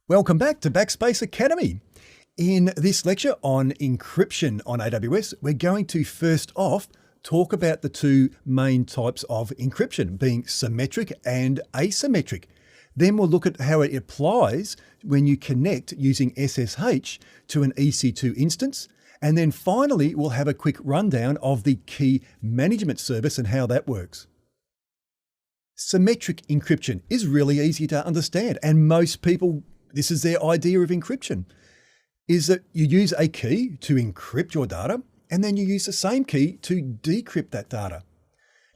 Welcome back to Backspace Academy. In this lecture on encryption on AWS, we're going to first off talk about the two main types of encryption, being symmetric and asymmetric. Then we'll look at how it applies when you connect using SSH to an EC2 instance. And then finally, we'll have a quick rundown of the key management service and how that works. Symmetric encryption is really easy to understand, and most people, this is their idea of encryption, is that you use a key to encrypt your data, and then you use the same key to decrypt that data.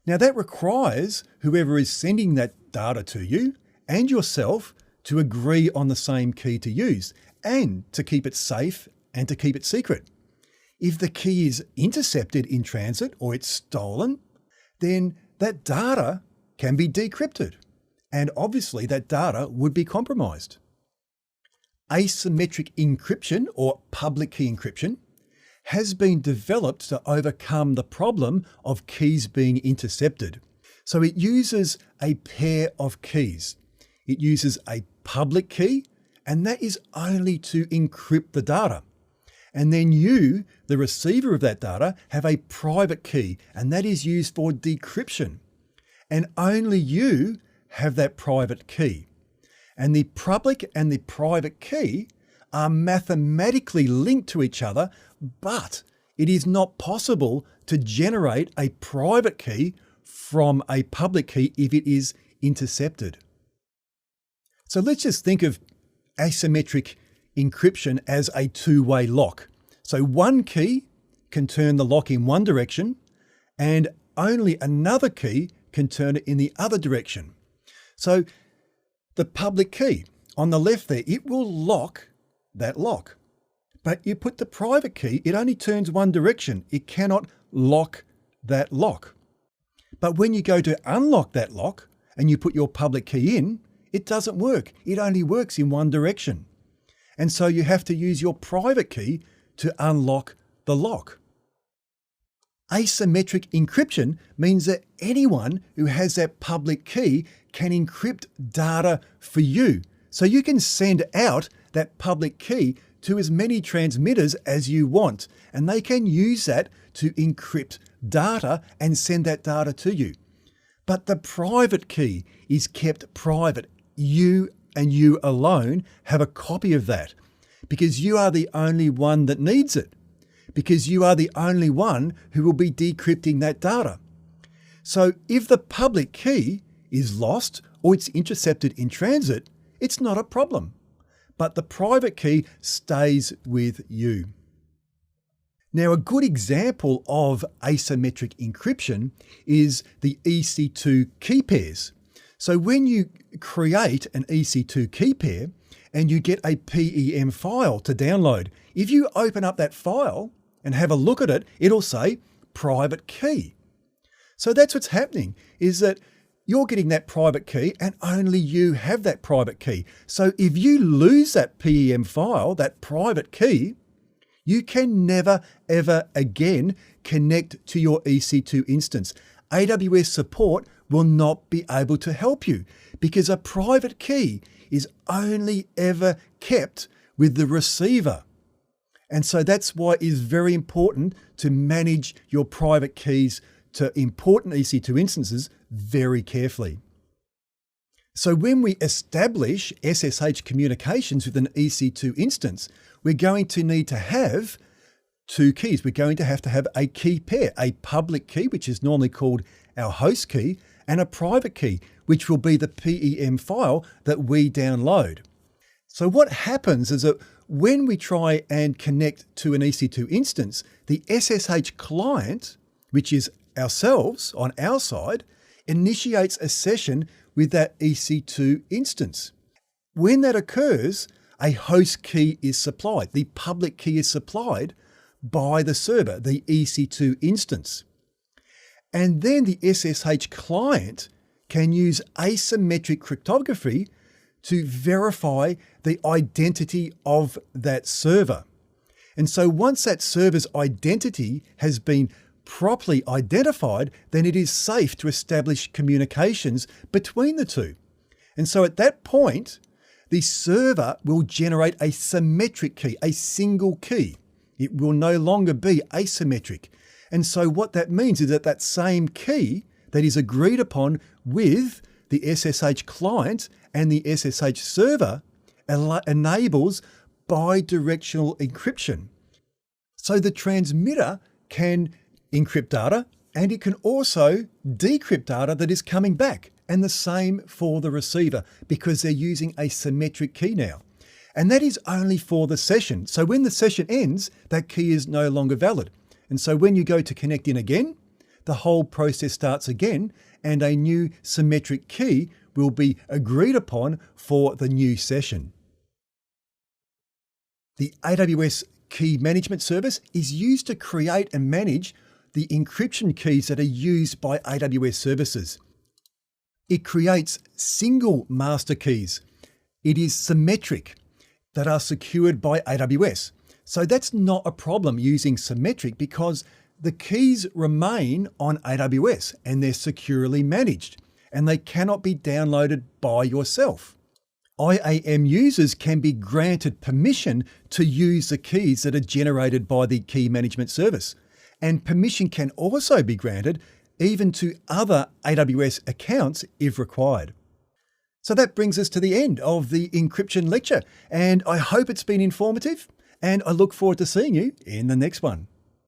Now that requires whoever is sending that data to you and yourself to agree on the same key to use and to keep it safe and to keep it secret. If the key is intercepted in transit or it's stolen, then that data can be decrypted, and obviously that data would be compromised. Asymmetric encryption, or public key encryption, has been developed to overcome the problem of keys being intercepted. So it uses a pair of keys. It uses a public key, and that is only to encrypt the data. And then you, the receiver of that data, have a private key, and that is used for decryption. And only you have that private key. And the public and the private key are mathematically linked to each other, but it is not possible to generate a private key from a public key if it is intercepted. So let's just think of asymmetric encryption as a two-way lock. So one key can turn the lock in one direction, and only another key can turn it in the other direction. So the public key on the left there, it will lock that lock. But you put the private key, it only turns one direction. It cannot lock that lock. But when you go to unlock that lock and you put your public key in, it doesn't work. It only works in one direction. And so you have to use your private key to unlock the lock. Asymmetric encryption means that anyone who has that public key can encrypt data for you. So you can send out that public key to as many transmitters as you want, and they can use that to encrypt data and send that data to you. But the private key is kept private. You and you alone have a copy of that because you are the only one that needs it, because you are the only one who will be decrypting that data. So if the public key is lost or it's intercepted in transit, it's not a problem. But the private key stays with you. Now, a good example of asymmetric encryption is the EC2 key pairs. So when you create an EC2 key pair and you get a PEM file to download, if you open up that file and have a look at it, it'll say private key. So that's what's happening, is that you're getting that private key and only you have that private key. So if you lose that PEM file, that private key, you can never, ever again connect to your EC2 instance. AWS support will not be able to help you because a private key is only ever kept with the receiver. And so that's why it is very important to manage your private keys to important EC2 instances very carefully. So when we establish SSH communications with an EC2 instance, we're going to need to have two keys. We're going to have a key pair, a public key, which is normally called our host key, and a private key, which will be the PEM file that we download. So what happens is that when we try and connect to an EC2 instance, the SSH client, which is ourselves on our side, initiates a session with that EC2 instance. When that occurs, a host key is supplied. The public key is supplied by the server, the EC2 instance. And then the SSH client can use asymmetric cryptography to verify the identity of that server. And so once that server's identity has been properly identified, then it is safe to establish communications between the two. And so at that point, The server will generate a symmetric key, a single key. It will no longer be asymmetric. And so what that means is that that same key that is agreed upon with the SSH client and the SSH server enables bidirectional encryption. So the transmitter can encrypt data and it can also decrypt data that is coming back. And the same for the receiver because they're using a symmetric key now. And that is only for the session. So when the session ends, that key is no longer valid. And so when you go to connect in again, the whole process starts again and a new symmetric key will be agreed upon for the new session. The AWS Key Management Service is used to create and manage the encryption keys that are used by AWS services. It creates single master keys. It is symmetric that are secured by AWS. So that's not a problem using symmetric because the keys remain on AWS and they're securely managed and they cannot be downloaded by yourself. IAM users can be granted permission to use the keys that are generated by the Key Management Service. And permission can also be granted even to other AWS accounts if required. So that brings us to the end of the encryption lecture, and I hope it's been informative, and I look forward to seeing you in the next one.